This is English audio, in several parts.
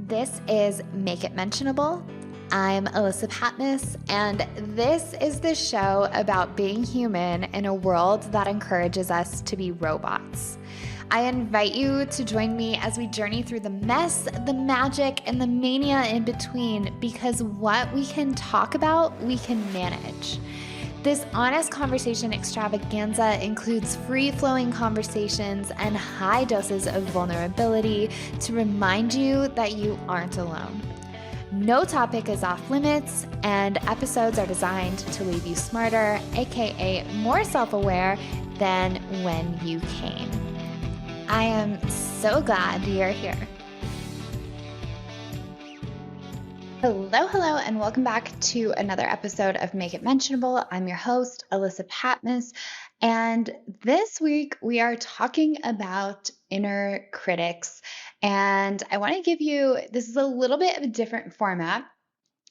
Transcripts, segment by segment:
This is Make It Mentionable. I'm Alyssa Patmos, and this is the show about being human in a world that encourages us to be robots. I invite you to join me as we journey through the mess, the magic, and the mania in between, because what we can talk about, we can manage. This honest conversation extravaganza includes free-flowing conversations and high doses of vulnerability to remind you that you aren't alone. No topic is off limits, and episodes are designed to leave you smarter, aka more self-aware than when you came. I am so glad you're here. Hello, and welcome back to another episode of Make It Mentionable. I'm your host, Alyssa Patmos, and this week we are talking about inner critics. And I want to give you, this is a little bit of a different format,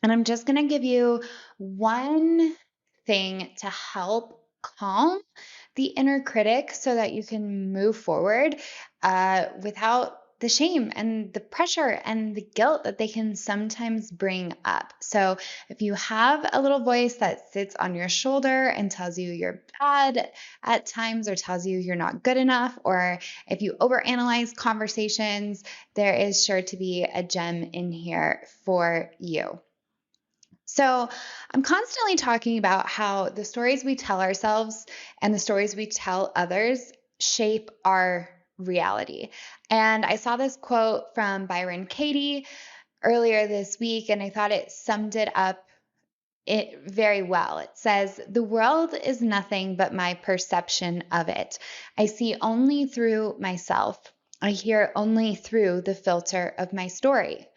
and I'm just going to give you one thing to help calm the inner critic so that you can move forward without the shame and the pressure and the guilt that they can sometimes bring up. So if you have a little voice that sits on your shoulder and tells you you're bad at times or tells you you're not good enough, or if you overanalyze conversations, there is sure to be a gem in here for you. So I'm constantly talking about how the stories we tell ourselves and the stories we tell others shape our reality. And I saw this quote from Byron Katie earlier this week, and I thought it summed it up very well. It says, "The world is nothing but my perception of it. I see only through myself. I hear only through the filter of my story."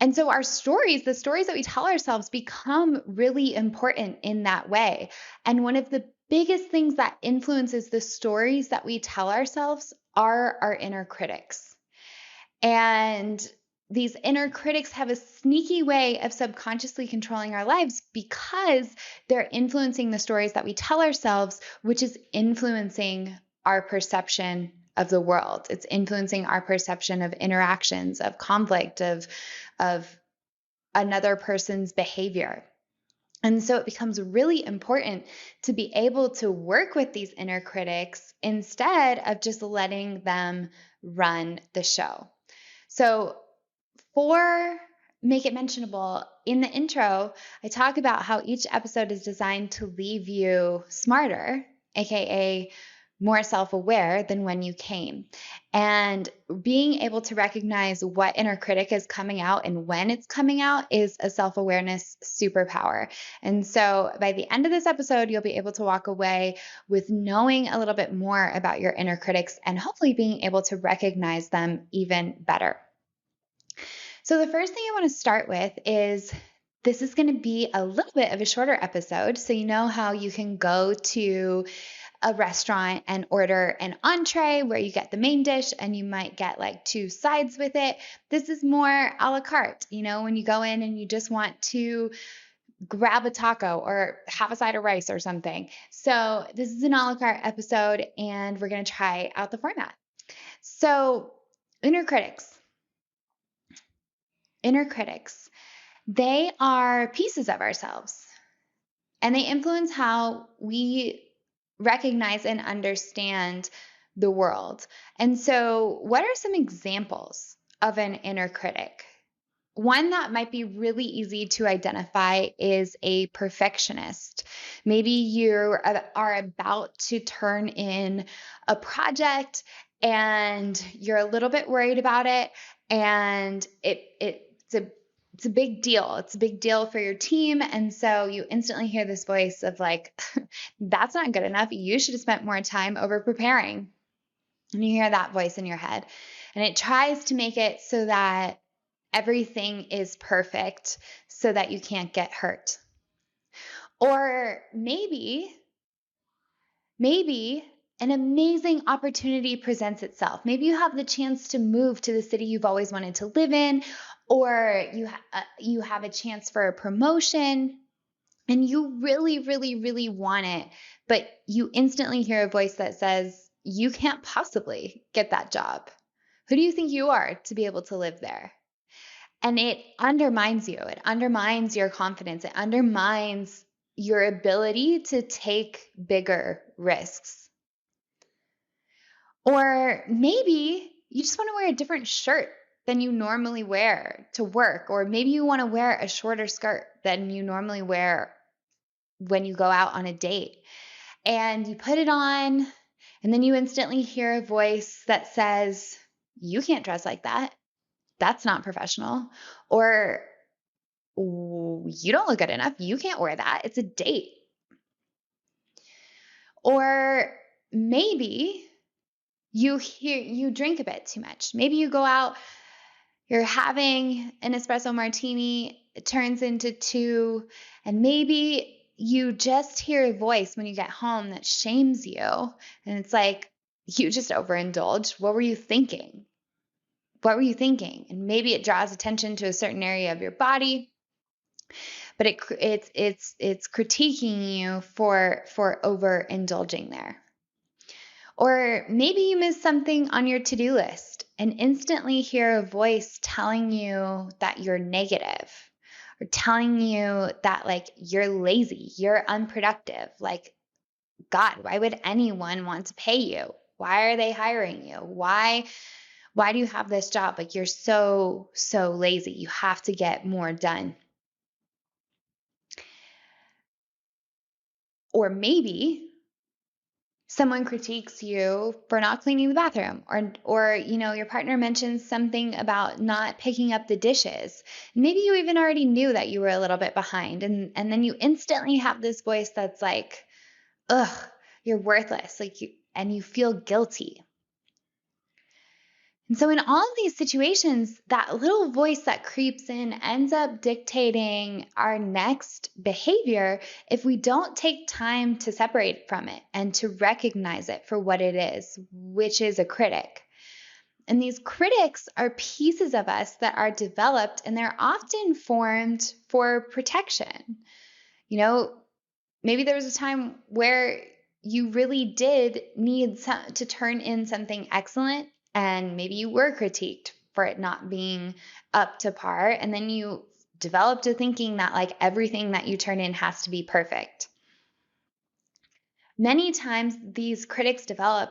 And so our stories, the stories that we tell ourselves, become really important in that way. And one of the biggest things that influences the stories that we tell ourselves are our inner critics. And these inner critics have a sneaky way of subconsciously controlling our lives because they're influencing the stories that we tell ourselves, which is influencing our perception of the world. It's influencing our perception of interactions, of conflict, of another person's behavior. And so it becomes really important to be able to work with these inner critics instead of just letting them run the show. So for Make It Mentionable, in the intro, I talk about how each episode is designed to leave you smarter, aka more self-aware than when you came. And being able to recognize what inner critic is coming out and when it's coming out is a self-awareness superpower. And so by the end of this episode, you'll be able to walk away with knowing a little bit more about your inner critics and hopefully being able to recognize them even better. So the first thing I want to start with is this is going to be a little bit of a shorter episode. So you know how you can go to a restaurant and order an entree where you get the main dish and you might get like 2 sides with it. This is more a la carte, when you go in and you just want to grab a taco or have a side of rice or something. So this is an a la carte episode and we're going to try out the format. So inner critics, they are pieces of ourselves and they influence how we recognize and understand the world. And so, what are some examples of an inner critic? One that might be really easy to identify is a perfectionist. Maybe you are about to turn in a project and you're a little bit worried about it, and it's a big deal. It's a big deal for your team. And so you instantly hear this voice of like, that's not good enough. You should have spent more time over preparing. And you hear that voice in your head. And it tries to make it so that everything is perfect so that you can't get hurt. Or maybe an amazing opportunity presents itself. Maybe you have the chance to move to the city you've always wanted to live in, or you have a chance for a promotion and you really, really, really want it, but you instantly hear a voice that says, you can't possibly get that job. Who do you think you are to be able to live there? And it undermines you. It undermines your confidence. It undermines your ability to take bigger risks. Or maybe you just want to wear a different shirt than you normally wear to work. Or maybe you want to wear a shorter skirt than you normally wear when you go out on a date. And you put it on, and then you instantly hear a voice that says, "You can't dress like that. That's not professional." Or, "You don't look good enough. You can't wear that. It's a date." Or maybe you drink a bit too much. Maybe you go out, you're having an espresso martini, it turns into two, and maybe you just hear a voice when you get home that shames you. And it's like, you just overindulged. What were you thinking? What were you thinking? And maybe it draws attention to a certain area of your body, but it's critiquing you for overindulging there. Or maybe you missed something on your to-do list and instantly hear a voice telling you that you're negative, or telling you that like you're lazy, you're unproductive. Like, God, why would anyone want to pay you? Why are they hiring you? Why do you have this job? Like, you're so lazy. You have to get more done. Or maybe someone critiques you for not cleaning the bathroom, or your partner mentions something about not picking up the dishes. Maybe you even already knew that you were a little bit behind, and then you instantly have this voice that's like, ugh, you're worthless, and you feel guilty. And so in all of these situations, that little voice that creeps in ends up dictating our next behavior if we don't take time to separate from it and to recognize it for what it is, which is a critic. And these critics are pieces of us that are developed, and they're often formed for protection. Maybe there was a time where you really did need to turn in something excellent, and maybe you were critiqued for it not being up to par, and then you developed a thinking that like everything that you turn in has to be perfect. Many times these critics develop,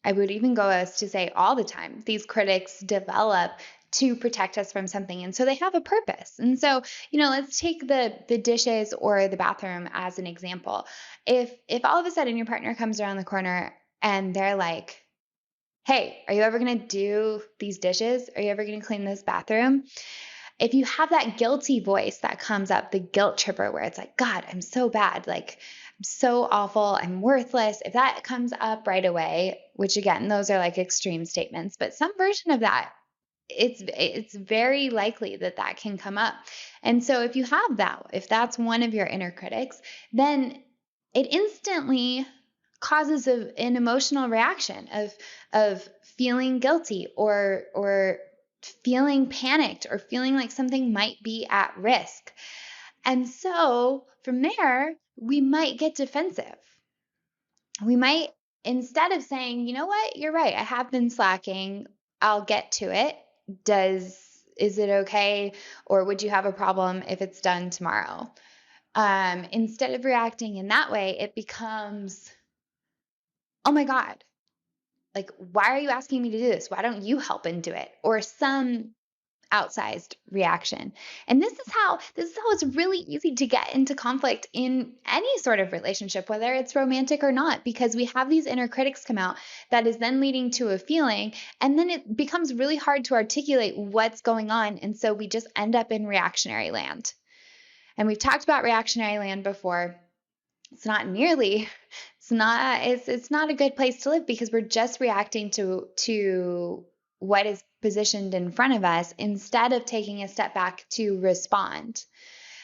I would even go as to say all the time, these critics develop to protect us from something. And so they have a purpose. And so, let's take the dishes or the bathroom as an example. If all of a sudden your partner comes around the corner and they're like, "Hey, are you ever going to do these dishes? Are you ever going to clean this bathroom?" If you have that guilty voice that comes up, the guilt tripper, where it's like, "God, I'm so bad. Like, I'm so awful. I'm worthless." If that comes up right away, which again, those are like extreme statements, but some version of that, it's very likely that that can come up. And so if you have that, if that's one of your inner critics, then it instantly causes an emotional reaction of feeling guilty, or feeling panicked, or feeling like something might be at risk. And so from there, we might get defensive. We might, instead of saying, "You know what, you're right, I have been slacking, I'll get to it. Is it okay? Or would you have a problem if it's done tomorrow?" Instead of reacting in that way, it becomes, "Oh my God, like, why are you asking me to do this? Why don't you help and do it?" Or some outsized reaction. And this is how it's really easy to get into conflict in any sort of relationship, whether it's romantic or not, because we have these inner critics come out that is then leading to a feeling, and then it becomes really hard to articulate what's going on, and so we just end up in reactionary land. And we've talked about reactionary land before. It's not nearly it's not a good place to live, because we're just reacting to what is positioned in front of us instead of taking a step back to respond.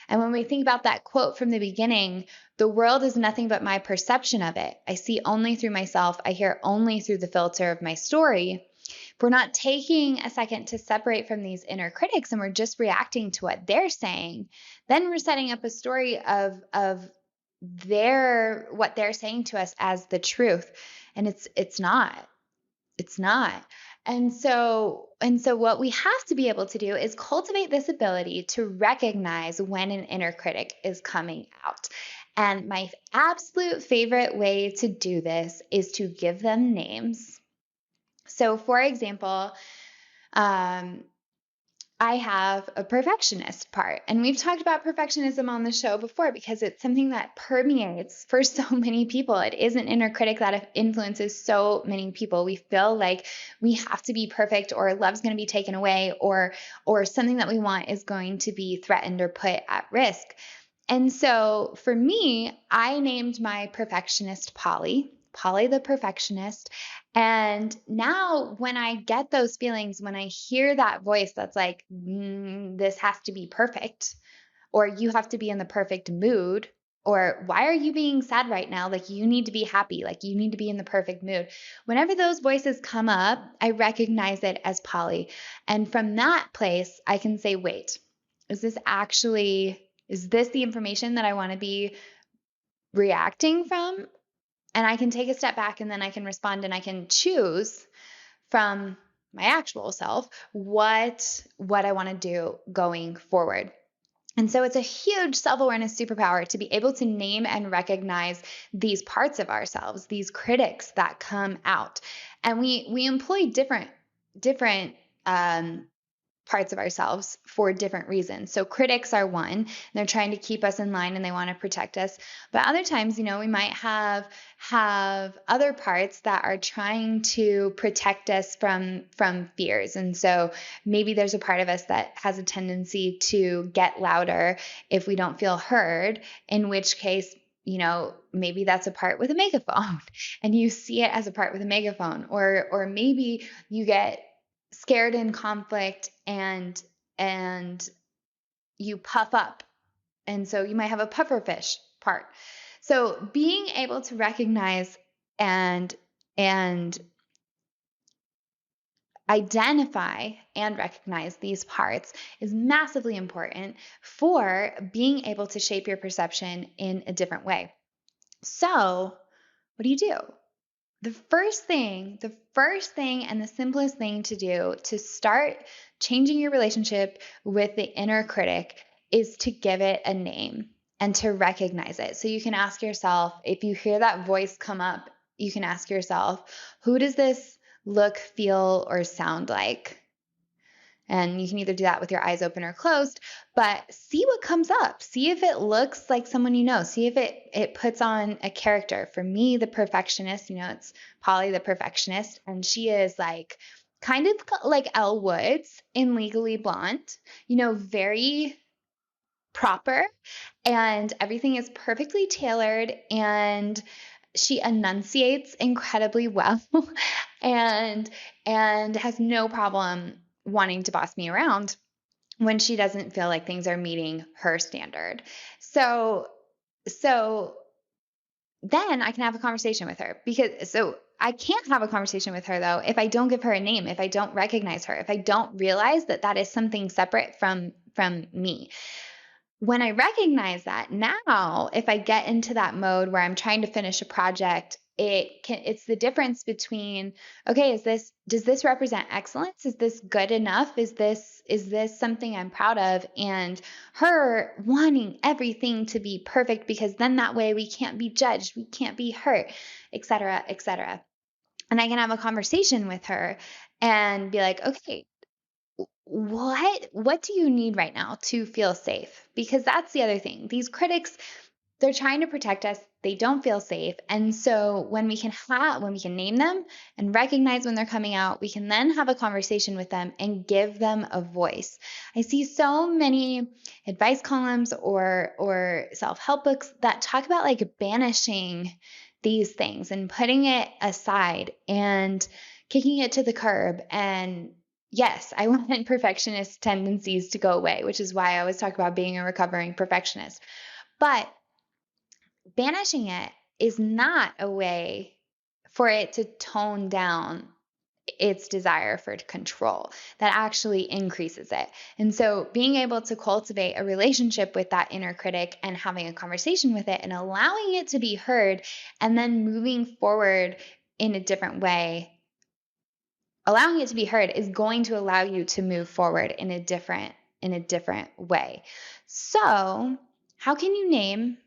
And when we think about that quote from the beginning, "The world is nothing but my perception of it. I see only through myself. I hear only through the filter of my story." If we're not taking a second to separate from these inner critics and we're just reacting to what they're saying, then we're setting up a story of what they're saying to us as the truth. And it's not. It's not. And so what we have to be able to do is cultivate this ability to recognize when an inner critic is coming out. And my absolute favorite way to do this is to give them names. So, for example, um, I have a perfectionist part. And we've talked about perfectionism on the show before because it's something that permeates for so many people. It is an inner critic that influences so many people. We feel like we have to be perfect, or love's going to be taken away, or something that we want is going to be threatened or put at risk. And so for me, I named my perfectionist Polly the perfectionist. And now when I get those feelings, when I hear that voice that's like, this has to be perfect, or you have to be in the perfect mood, or why are you being sad right now? Like, you need to be happy, like, you need to be in the perfect mood. Whenever those voices come up, I recognize it as Polly. And from that place, I can say, wait, is this the information that I want to be reacting from? And I can take a step back and then I can respond and I can choose from my actual self what I want to do going forward. And so it's a huge self-awareness superpower to be able to name and recognize these parts of ourselves, these critics that come out. And we employ different parts of ourselves for different reasons. So critics are one, they're trying to keep us in line and they want to protect us. But other times, we might have other parts that are trying to protect us from fears. And so maybe there's a part of us that has a tendency to get louder if we don't feel heard, in which case, maybe that's a part with a megaphone and you see it as a part with a megaphone, or maybe you get scared in conflict and you puff up, and so you might have a pufferfish part. So being able to recognize and identify and recognize these parts is massively important for being able to shape your perception in a different way. So what do? The first thing and the simplest thing to do to start changing your relationship with the inner critic is to give it a name and to recognize it. So you can ask yourself, if you hear that voice come up, you can ask yourself, who does this look, feel, or sound like? And you can either do that with your eyes open or closed, but see what comes up. See if it looks like someone you know. See if it puts on a character. For me, the perfectionist, it's Polly the perfectionist, and she is like kind of like Elle Woods in Legally Blonde, very proper, and everything is perfectly tailored, and she enunciates incredibly well and has no problem wanting to boss me around when she doesn't feel like things are meeting her standard. So then I can have a conversation with her, so I can't have a conversation with her though if I don't give her a name, if I don't recognize her, if I don't realize that that is something separate from me. When I recognize that, now if I get into that mode where I'm trying to finish a project, it's the difference between, okay, does this represent excellence? Is this good enough? Is this something I'm proud of? And her wanting everything to be perfect, because then that way we can't be judged, we can't be hurt, etc., etc. And I can have a conversation with her and be like, okay, what do you need right now to feel safe? Because that's the other thing. These critics, they're trying to protect us. They don't feel safe. And so when we can name them and recognize when they're coming out, we can then have a conversation with them and give them a voice. I see so many advice columns or self-help books that talk about like banishing these things and putting it aside and kicking it to the curb. And yes, I want perfectionist tendencies to go away, which is why I always talk about being a recovering perfectionist. But banishing it is not a way for it to tone down its desire for control. That actually increases it. And so being able to cultivate a relationship with that inner critic and having a conversation with it and allowing it to be heard, and then moving forward in a different way allowing it to be heard is going to allow you to move forward in a different way. So, how can you name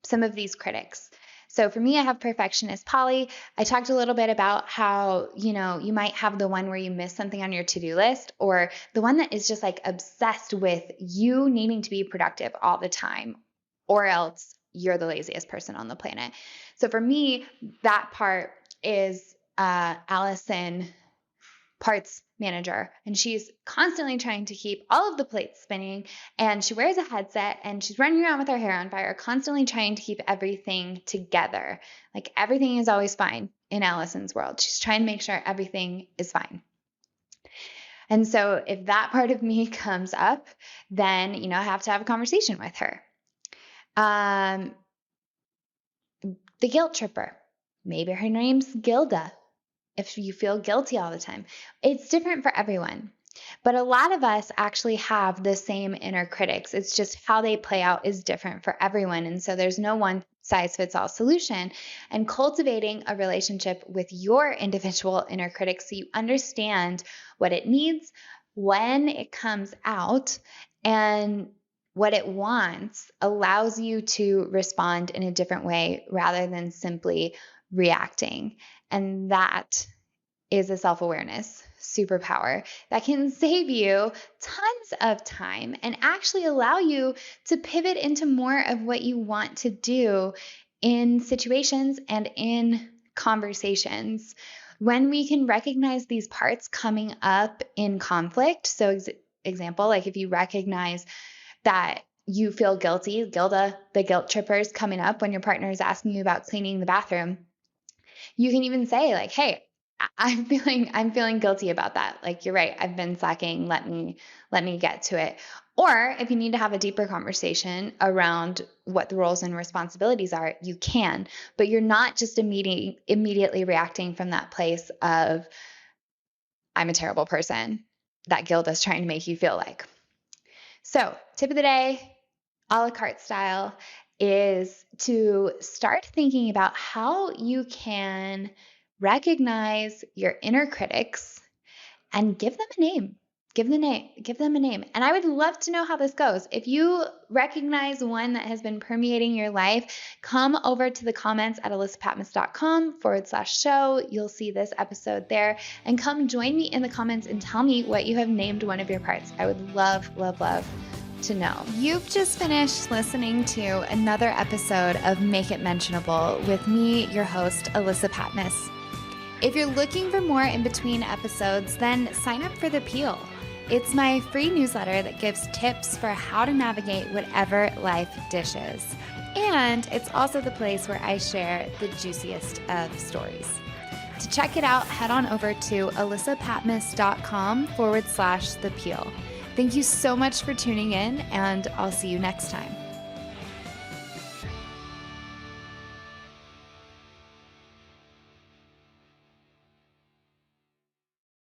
some of these critics? So for me, I have perfectionist Polly. I talked a little bit about how, you might have the one where you miss something on your to-do list, or the one that is just like obsessed with you needing to be productive all the time, or else you're the laziest person on the planet. So for me, that part is Allison, parts manager, and she's constantly trying to keep all of the plates spinning, and she wears a headset and she's running around with her hair on fire, constantly trying to keep everything together. Like everything is always fine in Allison's world. She's trying to make sure everything is fine. And so if that part of me comes up, then I have to have a conversation with her. The guilt tripper, maybe her name's Gilda. If you feel guilty all the time, it's different for everyone. But a lot of us actually have the same inner critics. It's just how they play out is different for everyone. And so there's no one size fits all solution. And cultivating a relationship with your individual inner critic so you understand what it needs, when it comes out, and what it wants allows you to respond in a different way rather than simply reacting. And that is a self-awareness superpower that can save you tons of time and actually allow you to pivot into more of what you want to do in situations and in conversations. When we can recognize these parts coming up in conflict, so example, like if you recognize that you feel guilty, Gilda, the guilt trippers coming up when your partner is asking you about cleaning the bathroom, you can even say like, hey, I'm feeling guilty about that. Like, you're right. I've been slacking. Let me get to it. Or if you need to have a deeper conversation around what the roles and responsibilities are, you can, but you're not just immediately reacting from that place of, I'm a terrible person, that guilt is trying to make you feel like. So, tip of the day, a la carte style, is to start thinking about how you can recognize your inner critics and give them a name. Give them a name. And I would love to know how this goes. If you recognize one that has been permeating your life, come over to the comments at alyssapatmos.com/show. You'll see this episode there, and come join me in the comments and tell me what you have named one of your parts. I would love to know. You've just finished listening to another episode of Make It Mentionable with me, your host, Alyssa Patmos. If you're looking for more in between episodes, then sign up for The Peel. It's my free newsletter that gives tips for how to navigate whatever life dishes. And it's also the place where I share the juiciest of stories. To check it out, head on over to alyssapatmos.com/The Peel. Thank you so much for tuning in, and I'll see you next time.